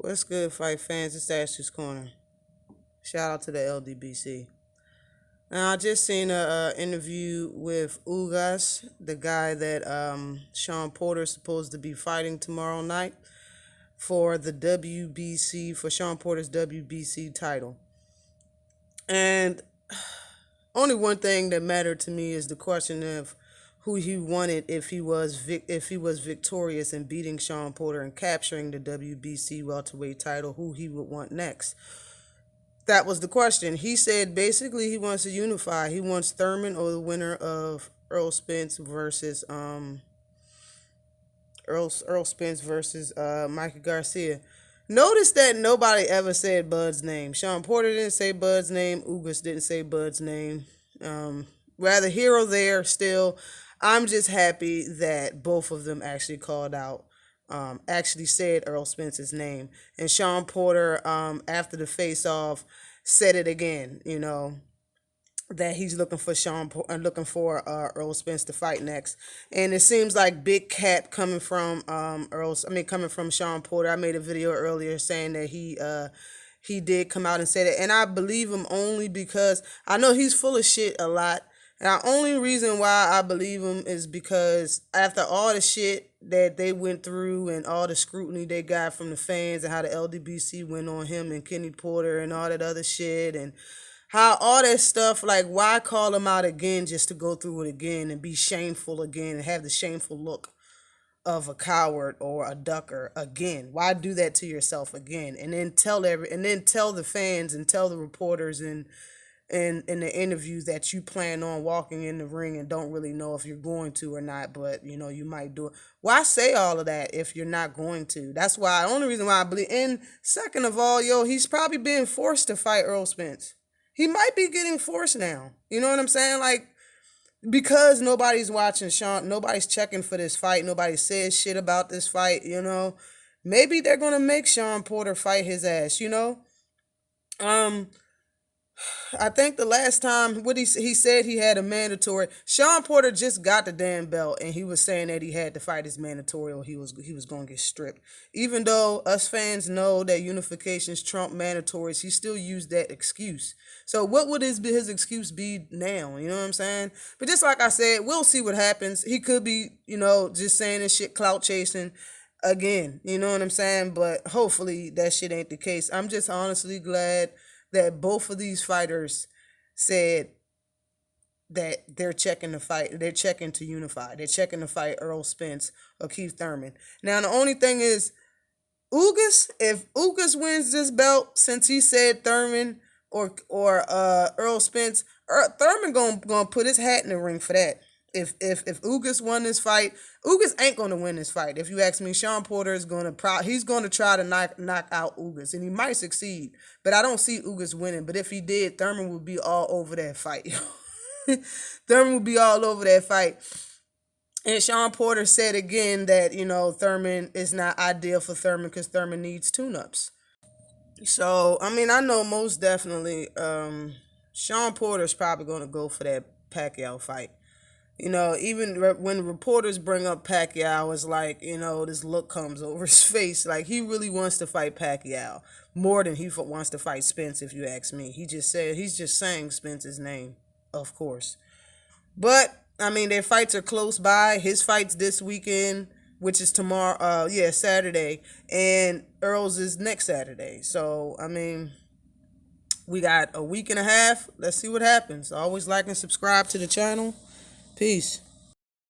What's good, fight fans? It's Ashley's Corner. Shout out to the LDBC. Now, I just seen a interview with Ugas, the guy that Sean Porter's supposed to be fighting tomorrow night for the WBC, for Sean Porter's WBC title. And only one thing that mattered to me is the question of who he wanted if he was victorious in beating Sean Porter and capturing the WBC welterweight title, who he would want next. That was the question. He said basically he wants to unify. He wants Thurman or the winner of Earl Spence versus Mikey Garcia. Notice that nobody ever said Bud's name. Sean Porter didn't say Bud's name. Ugas didn't say Bud's name. Rather here or there still. I'm just happy that both of them actually called out, actually said Earl Spence's name. And Sean Porter, after the face-off, said it again, that he's looking for Earl Spence to fight next. And it seems like big cap coming from coming from Sean Porter. I made a video earlier saying that he did come out and say that, and I believe him only because I know he's full of shit a lot. And the only reason why I believe him is because after all the shit that they went through and all the scrutiny they got from the fans and how the LDBC went on him and Kenny Porter and all that other shit and how all that stuff, like, why call him out again just to go through it again and be shameful again and have the shameful look of a coward or a ducker again? Why do that to yourself again? And then tell the fans and tell the reporters and in the interviews that you plan on walking in the ring and don't really know if you're going to or not, but you might do it. Why say all of that if you're not going to? That's why, the only reason why I believe. And second of all, he's probably being forced to fight Earl Spence. He might be getting forced now. You know what I'm saying? Like, because nobody's watching Sean, nobody's checking for this fight, nobody says shit about this fight, maybe they're gonna make Sean Porter fight his ass, I think the last time he said he had a mandatory. Sean Porter just got the damn belt, and he was saying that he had to fight his mandatory or he was going to get stripped. Even though us fans know that unifications trump mandatories, he still used that excuse. So what would his excuse be now? You know what I'm saying? But just like I said, we'll see what happens. He could be, just saying this shit, clout chasing again. You know what I'm saying? But hopefully that shit ain't the case. I'm just honestly glad that both of these fighters said that they're checking to fight. They're checking to unify. They're checking to fight Earl Spence or Keith Thurman. Now, the only thing is, if Ugas wins this belt, since he said Thurman or Earl Spence, Thurman gonna put his hat in the ring for that. If Ugas won this fight, Ugas ain't gonna win this fight. If you ask me, Sean Porter is gonna try to knock out Ugas, and he might succeed. But I don't see Ugas winning. But if he did, Thurman would be all over that fight. Thurman would be all over that fight. And Sean Porter said again that Thurman is not ideal for Thurman because Thurman needs tune-ups. So I know most definitely Sean Porter's probably gonna go for that Pacquiao fight. Even when reporters bring up Pacquiao, it's like, this look comes over his face. Like, he really wants to fight Pacquiao more than he wants to fight Spence, if you ask me. He's just saying Spence's name, of course. But, their fights are close by. His fight's this weekend, which is tomorrow, Saturday. And Earl's is next Saturday. So, we got a week and a half. Let's see what happens. Always like and subscribe to the channel. Peace.